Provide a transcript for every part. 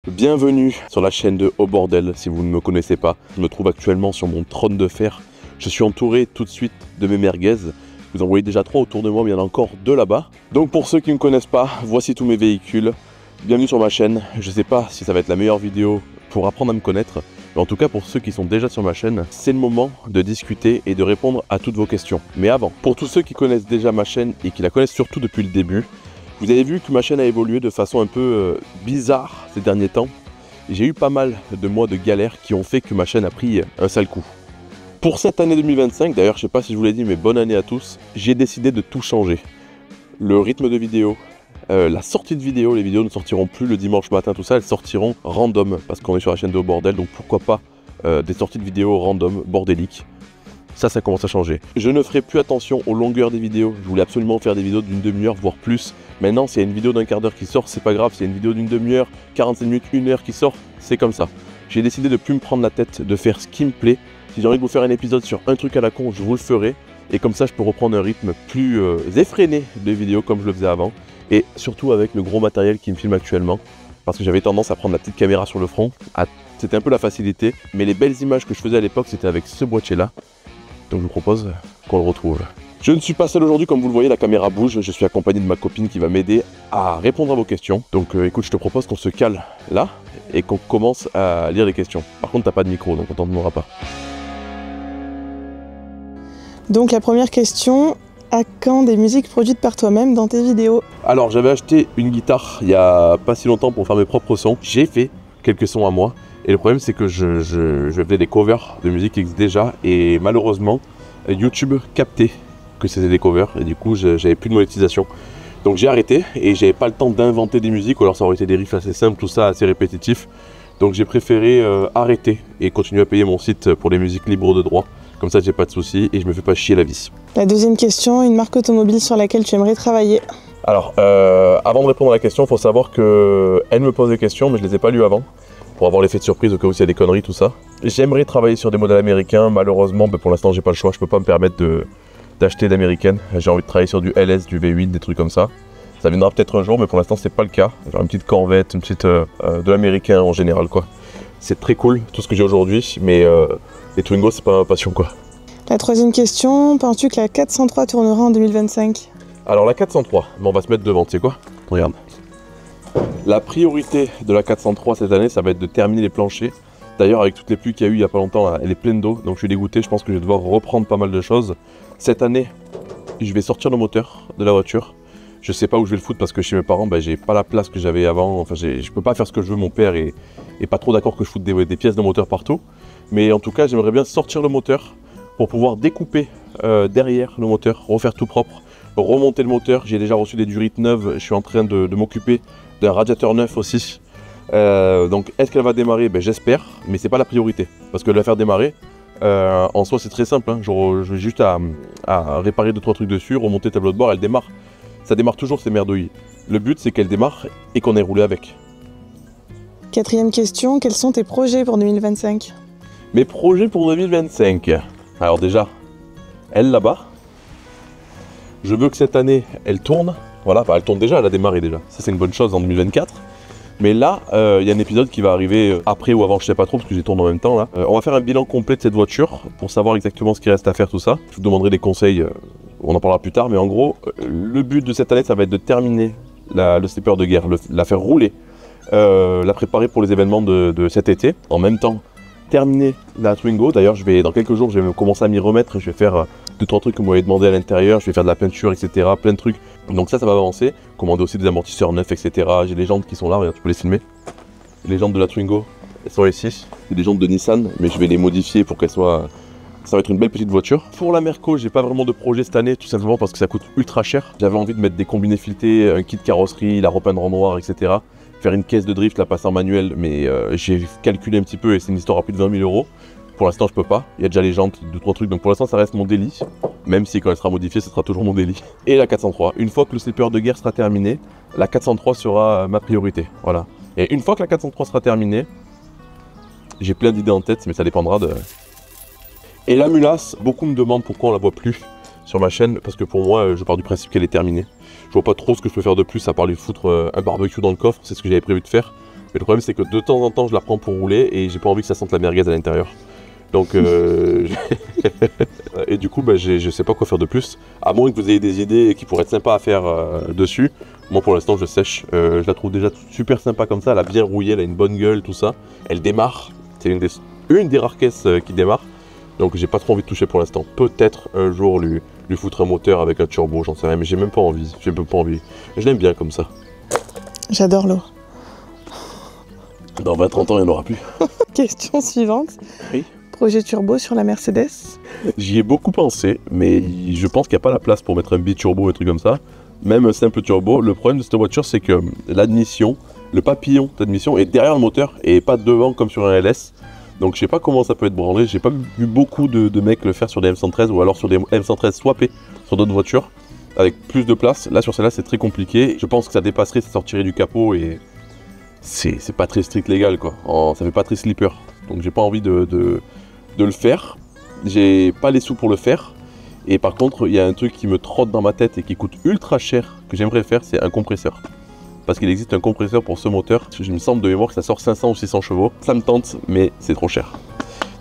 Bienvenue sur la chaîne de Au Bordel, si vous ne me connaissez pas. Je me trouve actuellement sur mon trône de fer. Je suis entouré tout de suite de mes merguez. Vous en voyez déjà 3 autour de moi, mais il y en a encore 2 là-bas. Donc pour ceux qui ne me connaissent pas, voici tous mes véhicules. Bienvenue sur ma chaîne. Je ne sais pas si ça va être la meilleure vidéo pour apprendre à me connaître. Mais en tout cas, pour ceux qui sont déjà sur ma chaîne, c'est le moment de discuter et de répondre à toutes vos questions. Mais avant, pour tous ceux qui connaissent déjà ma chaîne et qui la connaissent surtout depuis le début, vous avez vu que ma chaîne a évolué de façon un peu bizarre ces derniers temps. J'ai eu pas mal de mois de galères qui ont fait que ma chaîne a pris un sale coup. Pour cette année 2025, d'ailleurs je sais pas si je vous l'ai dit, mais bonne année à tous, j'ai décidé de tout changer. Le rythme de vidéo, la sortie de vidéo, les vidéos ne sortiront plus le dimanche matin, tout ça, elles sortiront random, parce qu'on est sur la chaîne de Au Bordel, donc pourquoi pas des sorties de vidéos random, bordéliques. Ça commence à changer. Je ne ferai plus attention aux longueurs des vidéos. Je voulais absolument faire des vidéos d'une demi-heure, voire plus. Maintenant, s'il y a une vidéo d'un quart d'heure qui sort, c'est pas grave. S'il y a une vidéo d'une demi-heure, 45 minutes, 1 heure qui sort, c'est comme ça. J'ai décidé de plus me prendre la tête, de faire ce qui me plaît. Si j'ai envie de vous faire un épisode sur un truc à la con, je vous le ferai. Et comme ça, je peux reprendre un rythme plus effréné de vidéos comme je le faisais avant. Et surtout avec le gros matériel qui me filme actuellement. Parce que j'avais tendance à prendre la petite caméra sur le front. C'était un peu la facilité. Mais les belles images que je faisais à l'époque, c'était avec ce boîtier-là. Donc je vous propose qu'on le retrouve. Je ne suis pas seul aujourd'hui, comme vous le voyez, la caméra bouge. Je suis accompagné de ma copine qui va m'aider à répondre à vos questions. Donc écoute, je te propose qu'on se cale là et qu'on commence à lire les questions. Par contre, t'as pas de micro, donc on t'entendra pas. Donc la première question, à quand des musiques produites par toi-même dans tes vidéos? Alors j'avais acheté une guitare il y a pas si longtemps pour faire mes propres sons. J'ai fait quelques sons à moi. Et le problème c'est que je faisais des covers de musique qui existent déjà. Et malheureusement, YouTube captait que c'était des covers. Et du coup, j'avais plus de monétisation. Donc j'ai arrêté et j'avais pas le temps d'inventer des musiques. Ou alors ça aurait été des riffs assez simples, tout ça assez répétitif. Donc j'ai préféré arrêter et continuer à payer mon site pour les musiques libres de droit. Comme ça j'ai pas de soucis et je me fais pas chier la vie. La deuxième question, une marque automobile sur laquelle tu aimerais travailler? Alors, avant de répondre à la question, il faut savoir qu'elle me pose des questions, mais je les ai pas lues avant. Pour avoir l'effet de surprise au cas où il y a des conneries, tout ça. J'aimerais travailler sur des modèles américains. Malheureusement, pour l'instant, j'ai pas le choix. Je peux pas me permettre d'acheter d'américaines. J'ai envie de travailler sur du LS, du V8, des trucs comme ça. Ça viendra peut-être un jour, mais pour l'instant, c'est pas le cas. Genre une petite Corvette, une petite de l'américain en général, quoi. C'est très cool, tout ce que j'ai aujourd'hui, mais les Twingo, c'est pas ma passion, quoi. La troisième question, penses-tu que la 403 tournera en 2025? Alors la 403, mais on va se mettre devant, tu sais quoi? Regarde. La priorité de la 403 cette année, ça va être de terminer les planchers. D'ailleurs, avec toutes les pluies qu'il y a eu il n'y a pas longtemps, elle est pleine d'eau, donc je suis dégoûté. Je pense que je vais devoir reprendre pas mal de choses. Cette année, je vais sortir le moteur de la voiture. Je sais pas où je vais le foutre parce que chez mes parents, j'ai pas la place que j'avais avant. Enfin, je peux pas faire ce que je veux. Mon père est pas trop d'accord que je foute des pièces de moteur partout. Mais en tout cas, j'aimerais bien sortir le moteur pour pouvoir découper derrière le moteur, refaire tout propre, remonter le moteur. J'ai déjà reçu des durites neuves. Je suis en train de m'occuper d'un radiateur neuf aussi. Donc est-ce qu'elle va démarrer? J'espère, mais c'est pas la priorité. Parce que de la faire démarrer, en soi c'est très simple. Hein. Je vais juste à réparer 2-3 trucs dessus, remonter le tableau de bord, elle démarre. Ça démarre toujours ces merdouilles. Le but c'est qu'elle démarre et qu'on ait roulé avec. Quatrième question, quels sont tes projets pour 2025? Mes projets pour 2025. Alors déjà, elle là-bas, je veux que cette année elle tourne. Voilà, elle tourne déjà, elle a démarré déjà. Ça c'est une bonne chose en 2024. Mais là, il y a un épisode qui va arriver après ou avant, je sais pas trop, parce que j'y tourne en même temps là. On va faire un bilan complet de cette voiture pour savoir exactement ce qu'il reste à faire, tout ça. Je vous demanderai des conseils, on en parlera plus tard, mais en gros, le but de cette année, ça va être de terminer le slipper de guerre, la faire rouler, la préparer pour les événements de cet été. En même temps, terminer la Twingo. D'ailleurs, dans quelques jours, je vais commencer à m'y remettre. Je vais faire 2-3 trucs que vous m'avez demandé à l'intérieur. Je vais faire de la peinture, etc. Plein de trucs. Donc ça va avancer. Commander aussi des amortisseurs neufs, etc. J'ai les jantes qui sont là, regarde, tu peux les filmer. Les jantes de la Twingo, elles sont ici. C'est des jantes de Nissan, mais je vais les modifier pour qu'elles soient... Ça va être une belle petite voiture. Pour la Merco, j'ai pas vraiment de projet cette année, tout simplement parce que ça coûte ultra cher. J'avais envie de mettre des combinés filetés, un kit carrosserie, la repeindre en noir, etc. Faire une caisse de drift, la passer en manuel, mais j'ai calculé un petit peu et c'est une histoire à plus de 20 000 €. Pour l'instant, je peux pas. Il y a déjà les jantes, 2-3 trucs. Donc pour l'instant, ça reste mon délit. Même si quand elle sera modifiée, ce sera toujours mon délit. Et la 403. Une fois que le slipper de guerre sera terminé, la 403 sera ma priorité. Voilà. Et une fois que la 403 sera terminée, j'ai plein d'idées en tête, mais ça dépendra de... Et la Mulasse, beaucoup me demandent pourquoi on la voit plus sur ma chaîne. Parce que pour moi, je pars du principe qu'elle est terminée. Je vois pas trop ce que je peux faire de plus à part lui foutre un barbecue dans le coffre. C'est ce que j'avais prévu de faire. Mais le problème c'est que de temps en temps je la prends pour rouler et j'ai pas envie que ça sente la merguez à l'intérieur. Donc et du coup je sais pas quoi faire de plus. À moins que vous ayez des idées qui pourraient être sympas à faire dessus. Moi pour l'instant je sèche. Je la trouve déjà super sympa comme ça, elle a bien rouillé, elle a une bonne gueule, tout ça. Elle démarre, c'est une des rares caisses qui démarre. Donc j'ai pas trop envie de toucher pour l'instant. Peut-être un jour lui foutre un moteur avec un turbo, j'en sais rien, mais j'ai même pas envie. Je l'aime bien comme ça. J'adore l'eau. Dans 20-30 ans, il n'y en aura plus. Question suivante. Oui. Projet turbo sur la Mercedes. J'y ai beaucoup pensé, mais je pense qu'il n'y a pas la place pour mettre un biturbo et un truc comme ça. Même un simple turbo. Le problème de cette voiture, c'est que l'admission, le papillon d'admission est derrière le moteur et pas devant comme sur un LS. Donc je sais pas comment ça peut être branlé. J'ai pas vu beaucoup de mecs le faire sur des M113 ou alors sur des M113 swappés sur d'autres voitures avec plus de place. Là sur celle-là c'est très compliqué. Je pense que ça dépasserait, ça sortirait du capot et c'est pas très strict légal quoi. Ça fait pas très slipper. Donc j'ai pas envie de le faire. J'ai pas les sous pour le faire. Et par contre il y a un truc qui me trotte dans ma tête et qui coûte ultra cher que j'aimerais faire, c'est un compresseur. Parce qu'il existe un compresseur pour ce moteur. Je me semble de mémoire que ça sort 500 ou 600 chevaux. Ça me tente, mais c'est trop cher.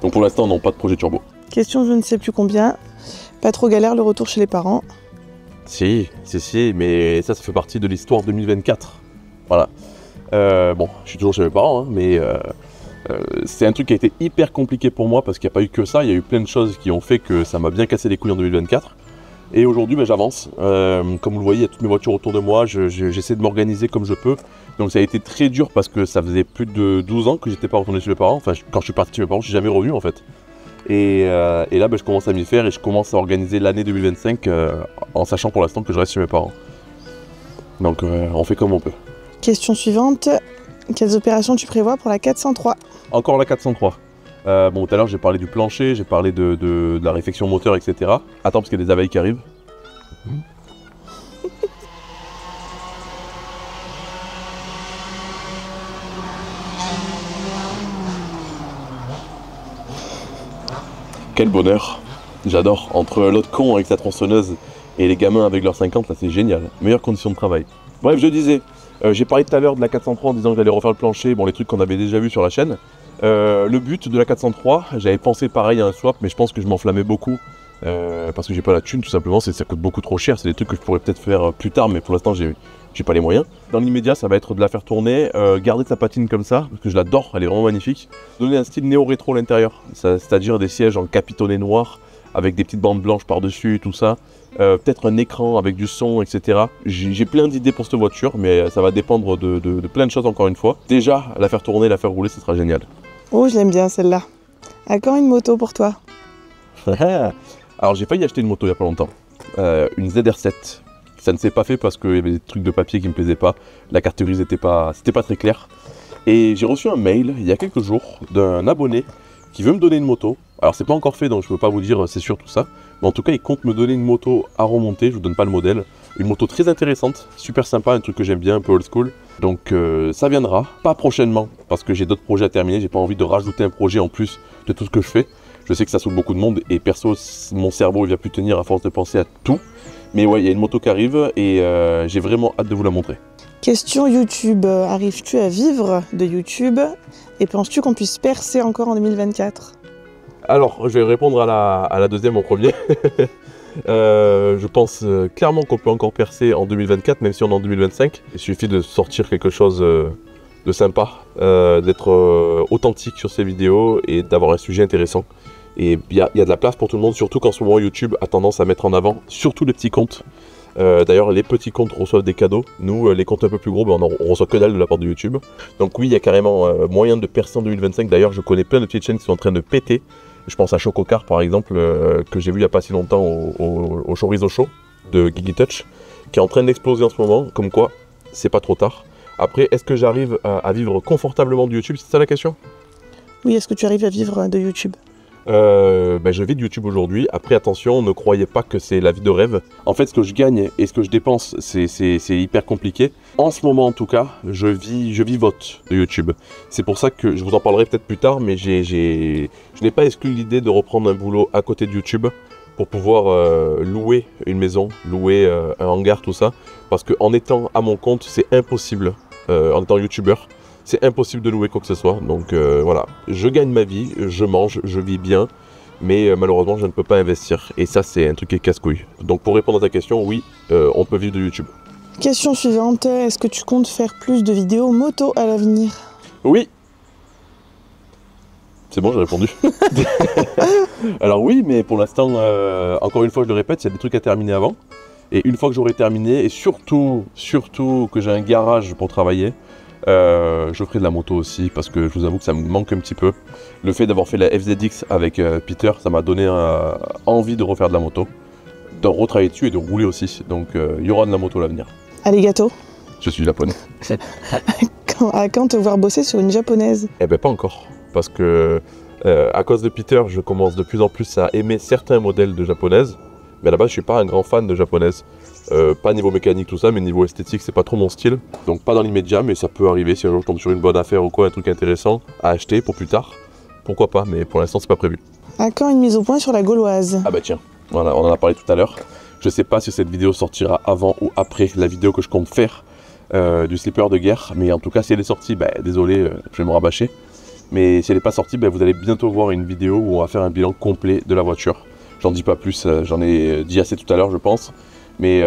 Donc pour l'instant, non, pas de projet turbo. Question je ne sais plus combien. Pas trop galère le retour chez les parents. Si, mais ça fait partie de l'histoire 2024. Voilà. Bon, je suis toujours chez mes parents, hein, mais c'est un truc qui a été hyper compliqué pour moi parce qu'il n'y a pas eu que ça. Il y a eu plein de choses qui ont fait que ça m'a bien cassé les couilles en 2024. Et aujourd'hui, j'avance. Comme vous le voyez, il y a toutes mes voitures autour de moi. J'essaie de m'organiser comme je peux. Donc ça a été très dur parce que ça faisait plus de 12 ans que j'étais pas retourné chez mes parents. Enfin, quand je suis parti chez mes parents, je suis jamais revenu en fait. Et là, je commence à m'y faire et je commence à organiser l'année 2025 en sachant pour l'instant que je reste chez mes parents. Donc on fait comme on peut. Question suivante. Quelles opérations tu prévois pour la 403 ? Encore la 403. Bon, tout à l'heure j'ai parlé du plancher, j'ai parlé de la réfection moteur, etc. Attends, parce qu'il y a des abeilles qui arrivent. Quel bonheur. J'adore. Entre l'autre con avec sa tronçonneuse et les gamins avec leurs 50, là c'est génial. Meilleures conditions de travail. Bref, je disais, j'ai parlé tout à l'heure de la 403 en disant que j'allais refaire le plancher, bon les trucs qu'on avait déjà vus sur la chaîne. Le but de la 403, j'avais pensé pareil à un swap, mais je pense que je m'enflammais beaucoup parce que j'ai pas la thune tout simplement, ça coûte beaucoup trop cher, c'est des trucs que je pourrais peut-être faire plus tard, mais pour l'instant j'ai pas les moyens. Dans l'immédiat, ça va être de la faire tourner, garder sa patine comme ça, parce que je l'adore, elle est vraiment magnifique. Donner un style néo-rétro à l'intérieur, c'est-à-dire des sièges en capitonné noir, avec des petites bandes blanches par-dessus, tout ça. Peut-être un écran avec du son, etc. J'ai plein d'idées pour cette voiture, mais ça va dépendre de plein de choses encore une fois. Déjà, la faire tourner, la faire rouler, ce sera génial. Oh, je l'aime bien celle-là. À quand une moto pour toi ? Alors j'ai failli acheter une moto il y a pas longtemps. Une ZR7. Ça ne s'est pas fait parce qu'il y avait des trucs de papier qui me plaisaient pas. La carte grise c'était pas très clair. Et j'ai reçu un mail il y a quelques jours d'un abonné qui veut me donner une moto. Alors c'est pas encore fait donc je peux pas vous dire c'est sûr tout ça. Mais en tout cas il compte me donner une moto à remonter, je vous donne pas le modèle. Une moto très intéressante, super sympa, un truc que j'aime bien, un peu old school. Donc ça viendra, pas prochainement, parce que j'ai d'autres projets à terminer, j'ai pas envie de rajouter un projet en plus de tout ce que je fais. Je sais que ça saoule beaucoup de monde et perso, mon cerveau il vient plus tenir à force de penser à tout. Mais ouais, il y a une moto qui arrive et j'ai vraiment hâte de vous la montrer. Question YouTube. Arrives-tu à vivre de YouTube et penses-tu qu'on puisse percer encore en 2024 ? Alors, je vais répondre à la deuxième en premier. Je pense clairement qu'on peut encore percer en 2024, même si on est en 2025. Il suffit de sortir quelque chose de sympa, d'être authentique sur ces vidéos et d'avoir un sujet intéressant. Et il y a de la place pour tout le monde, surtout qu'en ce moment YouTube a tendance à mettre en avant surtout les petits comptes. D'ailleurs, les petits comptes reçoivent des cadeaux. Nous, les comptes un peu plus gros, on reçoit que dalle de la part de YouTube. Donc oui, il y a carrément moyen de percer en 2025. D'ailleurs, je connais plein de petites chaînes qui sont en train de péter. Je pense à Chococar par exemple, que j'ai vu il n'y a pas si longtemps au Chorizo Show de Gigi Touch, qui est en train d'exploser en ce moment, comme quoi c'est pas trop tard. Après, est-ce que j'arrive à vivre confortablement de YouTube, c'est ça la question ? Oui, est-ce que tu arrives à vivre de YouTube ? Je vis de YouTube aujourd'hui. Après, attention, ne croyez pas que c'est la vie de rêve. En fait, ce que je gagne et ce que je dépense, c'est hyper compliqué. En ce moment, en tout cas, je vivote de YouTube. C'est pour ça que je vous en parlerai peut-être plus tard, mais je n'ai pas exclu l'idée de reprendre un boulot à côté de YouTube pour pouvoir louer une maison, louer un hangar, tout ça. Parce qu'en étant à mon compte, c'est impossible, en étant YouTubeur, c'est impossible de louer quoi que ce soit. Donc voilà, je gagne ma vie, je mange, je vis bien, mais malheureusement je ne peux pas investir. Et ça c'est un truc qui est casse-couille. Donc pour répondre à ta question, oui, on peut vivre de YouTube. Question suivante, est-ce que tu comptes faire plus de vidéos moto à l'avenir? Oui. C'est bon, j'ai répondu. Alors oui, mais pour l'instant, encore une fois, je le répète, il y a des trucs à terminer avant. Et une fois que j'aurai terminé, et surtout que j'ai un garage pour travailler, je ferai de la moto aussi, parce que je vous avoue que ça me manque un petit peu. Le fait d'avoir fait la FZX avec Peter, ça m'a donné envie de refaire de la moto, de retravailler dessus et de rouler aussi. Donc il y aura de la moto à l'avenir. Allez, gâteau. Je suis japonais. À quand te voir bosser sur une japonaise? Eh ben pas encore, parce que à cause de Peter, je commence de plus en plus à aimer certains modèles de japonaises, mais à la base je suis pas un grand fan de japonaises. Pas niveau mécanique tout ça, mais niveau esthétique c'est pas trop mon style. Donc pas dans l'immédiat, mais ça peut arriver si un jour je tombe sur une bonne affaire ou quoi, un truc intéressant à acheter pour plus tard. Pourquoi pas, mais pour l'instant c'est pas prévu. À quand une mise au point sur la Gauloise? Ah bah tiens, voilà, on en a parlé tout à l'heure. Je sais pas si cette vidéo sortira avant ou après la vidéo que je compte faire du slipper de guerre, mais en tout cas si elle est sortie, bah, désolé, je vais me rabâcher. Mais si elle n'est pas sortie, bah, vous allez bientôt voir une vidéo où on va faire un bilan complet de la voiture. J'en dis pas plus, j'en ai dit assez tout à l'heure je pense. Mais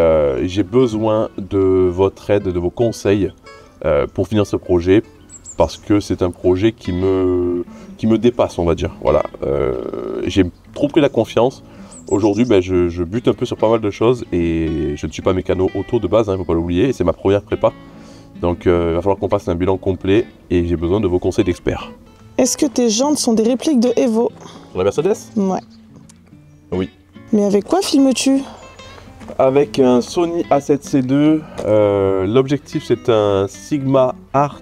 j'ai besoin de votre aide, de vos conseils pour finir ce projet, parce que c'est un projet qui me dépasse, on va dire. Voilà, j'ai trop pris la confiance. Aujourd'hui, ben, je bute un peu sur pas mal de choses et je ne suis pas mécano auto de base, il ne faut pas l'oublier, et c'est ma première prépa. Donc il va falloir qu'on fasse un bilan complet et j'ai besoin de vos conseils d'experts. Est-ce que tes jantes sont des répliques de Evo? Sur la Mercedes? Ouais. Oui. Mais avec quoi filmes-tu? Avec un Sony A7C II, l'objectif c'est un Sigma Art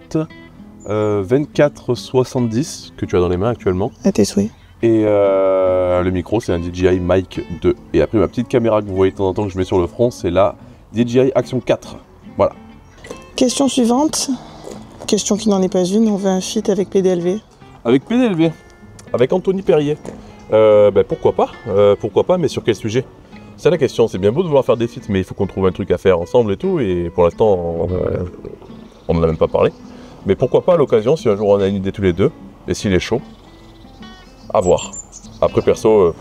24-70 que tu as dans les mains actuellement. À tes souhaits. Et le micro c'est un DJI Mic 2. Et après ma petite caméra que vous voyez de temps en temps que je mets sur le front, c'est la DJI Action 4. Voilà. Question suivante. Question qui n'en est pas une, on veut un feat avec PDLV. Avec PDLV, avec Anthony Perrier. Pourquoi pas, mais sur quel sujet? C'est la question, c'est bien beau de vouloir faire des feats, mais il faut qu'on trouve un truc à faire ensemble et tout, et pour l'instant, on n'en a même pas parlé. Mais pourquoi pas à l'occasion, si un jour on a une idée tous les deux, et s'il est chaud, à voir. Après perso,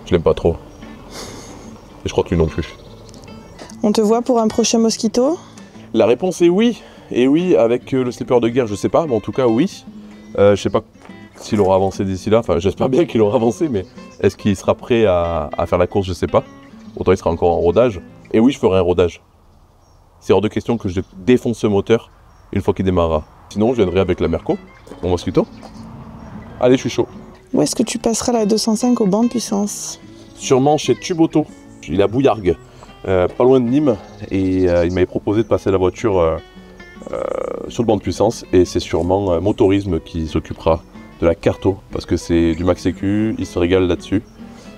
je l'aime pas trop. Et je crois que lui non plus. On te voit pour un prochain Mosquito? La réponse est oui, et oui, avec le slipper de guerre, je sais pas, mais en tout cas oui. Je sais pas s'il aura avancé d'ici là, enfin j'espère bien qu'il aura avancé, mais est-ce qu'il sera prêt à faire la course, je sais pas. Autant il sera encore en rodage. Et oui, je ferai un rodage. C'est hors de question que je défonce ce moteur une fois qu'il démarrera. Sinon, je viendrai avec la Merco, mon Mosquito. Allez, je suis chaud. Où est-ce que tu passeras la 205 au banc de puissance? Sûrement chez Tuboto. Il est à Bouillargues, pas loin de Nîmes. Et il m'avait proposé de passer la voiture sur le banc de puissance. Et c'est sûrement Motorisme qui s'occupera de la carto, parce que c'est du Max Sécu, il se régale là-dessus.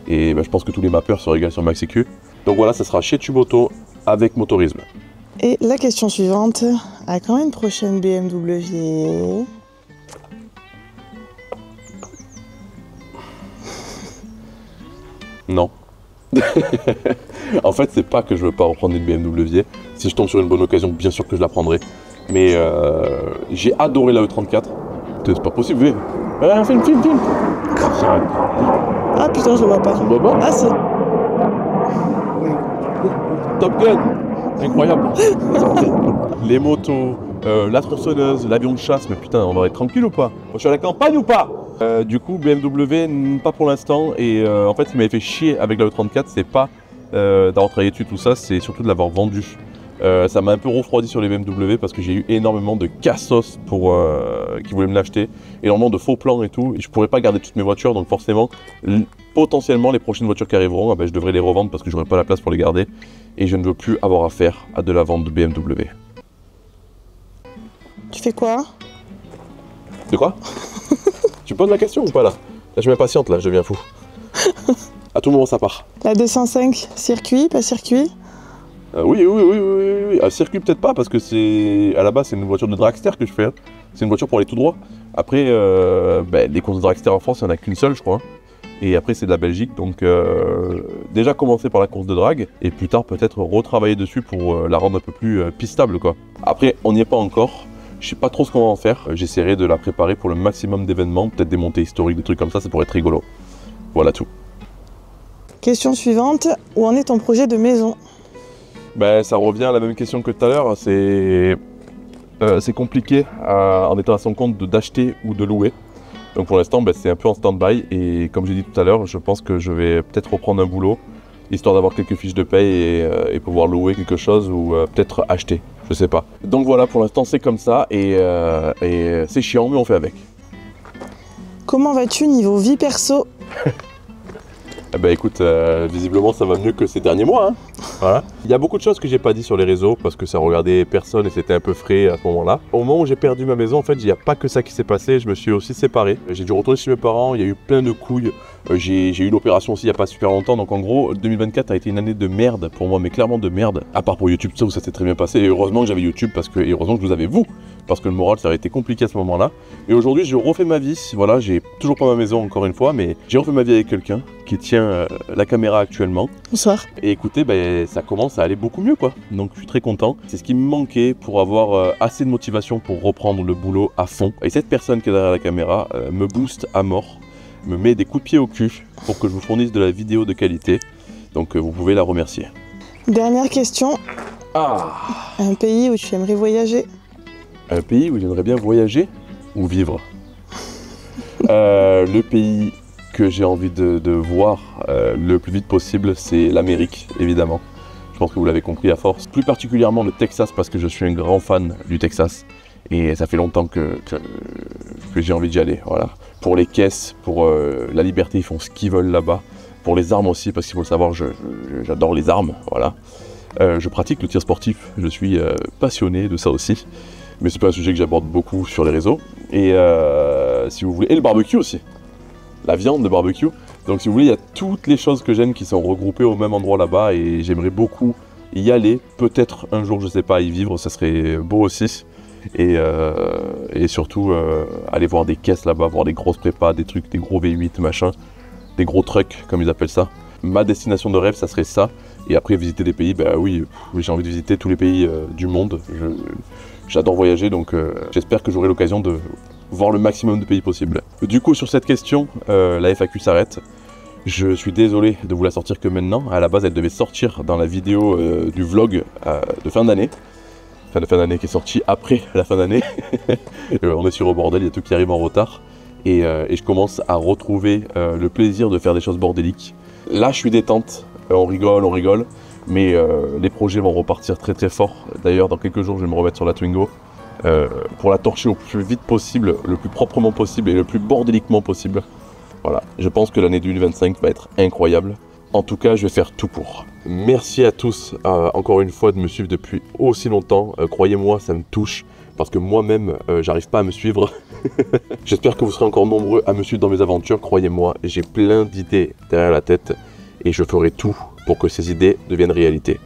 Et je pense que tous les mappeurs se régalent sur Max Sécu. Donc voilà, ça sera chez Tuboto avec Motorisme. Et la question suivante, à quand une prochaine BMW? Non. En fait, c'est pas que je veux pas reprendre une BMW. Si je tombe sur une bonne occasion, bien sûr que je la prendrai. Mais j'ai adoré la E34. C'est pas possible, oui. Film. Ah putain, je le vois pas. Tu le vois pas? Ah si. Top Gun. Incroyable. Les motos, la tronçonneuse, l'avion de chasse, mais putain, on va être tranquille ou pas? Je suis à la campagne ou pas? Du coup, BMW, pas pour l'instant. Et en fait, ce qui m'avait fait chier avec la E34, c'est pas d'avoir travaillé dessus, tout ça, c'est surtout de l'avoir vendu. Ça m'a un peu refroidi sur les BMW parce que j'ai eu énormément de cassos qui voulaient me l'acheter, énormément de faux plans et tout, et je pourrais pas garder toutes mes voitures, donc forcément, potentiellement les prochaines voitures qui arriveront, je devrais les revendre parce que j'aurai pas la place pour les garder, et je ne veux plus avoir affaire à de la vente de BMW. Tu fais quoi? De quoi? Tu poses la question ou pas là? Là je m'impatiente, là, je deviens fou. À tout moment ça part. La 205, circuit, pas circuit? Oui. À circuit peut-être pas parce que c'est à la base c'est une voiture de dragster que je fais. C'est une voiture pour aller tout droit. Après les courses de dragster en France il n'y en a qu'une seule je crois. Et après c'est de la Belgique donc déjà commencer par la course de drag et plus tard peut-être retravailler dessus pour la rendre un peu plus pistable quoi. Après on n'y est pas encore. Je sais pas trop ce qu'on va en faire. J'essaierai de la préparer pour le maximum d'événements, peut-être des montées historiques, des trucs comme ça pourrait être rigolo. Voilà tout. Question suivante, où en est ton projet de maison? Ben, ça revient à la même question que tout à l'heure, c'est compliqué en étant à son compte d'acheter ou de louer. Donc pour l'instant, ben, c'est un peu en stand-by et comme j'ai dit tout à l'heure, je pense que je vais peut-être reprendre un boulot, histoire d'avoir quelques fiches de paye et pouvoir louer quelque chose ou peut-être acheter, je sais pas. Donc voilà, pour l'instant c'est comme ça et c'est chiant mais on fait avec. Comment vas-tu niveau vie perso? Eh ben écoute, visiblement ça va mieux que ces derniers mois. Hein. Voilà. Il y a beaucoup de choses que j'ai pas dit sur les réseaux parce que ça regardait personne et c'était un peu frais à ce moment-là. Au moment où j'ai perdu ma maison, en fait, il n'y a pas que ça qui s'est passé. Je me suis aussi séparé. J'ai dû retourner chez mes parents. Il y a eu plein de couilles. J'ai eu l'opération aussi il n'y a pas super longtemps. Donc en gros, 2024 a été une année de merde pour moi, mais clairement de merde. À part pour YouTube, ça où ça s'est très bien passé. Et heureusement que j'avais YouTube et heureusement que je vous avais vous. Parce que le moral, ça aurait été compliqué à ce moment-là. Et aujourd'hui, je refais ma vie. Voilà, j'ai toujours pas ma maison encore une fois, mais j'ai refait ma vie avec quelqu'un qui tient la caméra actuellement. Bonsoir. Et écoutez, ben, ça commence à aller beaucoup mieux quoi. Donc je suis très content. C'est ce qui me manquait pour avoir assez de motivation pour reprendre le boulot à fond. Et cette personne qui est derrière la caméra me booste à mort, me met des coups de pied au cul pour que je vous fournisse de la vidéo de qualité. Donc vous pouvez la remercier. Dernière question. Un pays où tu aimerais voyager? Un pays où j'aimerais bien voyager ou vivre. Le pays que j'ai envie de voir le plus vite possible, c'est l'Amérique, évidemment. Je pense que vous l'avez compris à force. Plus particulièrement le Texas, parce que je suis un grand fan du Texas. Et ça fait longtemps que j'ai envie d'y aller. Voilà. Pour les caisses, pour la liberté, ils font ce qu'ils veulent là-bas. Pour les armes aussi, parce qu'il faut le savoir, j'adore les armes. Voilà. Je pratique le tir sportif, je suis passionné de ça aussi. Mais c'est pas un sujet que j'aborde beaucoup sur les réseaux. Et si vous voulez, et le barbecue aussi. La viande de barbecue. Donc si vous voulez, il y a toutes les choses que j'aime qui sont regroupées au même endroit là-bas et j'aimerais beaucoup y aller. Peut-être un jour, je sais pas, y vivre, ça serait beau aussi. Et surtout, aller voir des caisses là-bas, voir des grosses prépas, des trucs, des gros V8, machin. Des gros trucks, comme ils appellent ça. Ma destination de rêve, ça serait ça. Et après, visiter des pays, bah oui, j'ai envie de visiter tous les pays du monde. J'adore voyager, donc j'espère que j'aurai l'occasion de voir le maximum de pays possible. Du coup, sur cette question, la FAQ s'arrête. Je suis désolé de vous la sortir que maintenant. À la base, elle devait sortir dans la vidéo du vlog de fin d'année. Enfin, de fin d'année qui est sortie après la fin d'année. On est sur au bordel, il y a tout qui arrive en retard. Et je commence à retrouver le plaisir de faire des choses bordéliques. Là, je suis détente. On rigole. Mais les projets vont repartir très très fort. D'ailleurs, dans quelques jours, je vais me remettre sur la Twingo pour la torcher au plus vite possible, le plus proprement possible et le plus bordéliquement possible. Voilà, je pense que l'année 2025 va être incroyable. En tout cas, je vais faire tout pour. Merci à tous, encore une fois, de me suivre depuis aussi longtemps. Croyez-moi, ça me touche, parce que moi-même, j'arrive pas à me suivre. J'espère que vous serez encore nombreux à me suivre dans mes aventures. Croyez-moi, j'ai plein d'idées derrière la tête, et je ferai tout pour que ces idées deviennent réalité.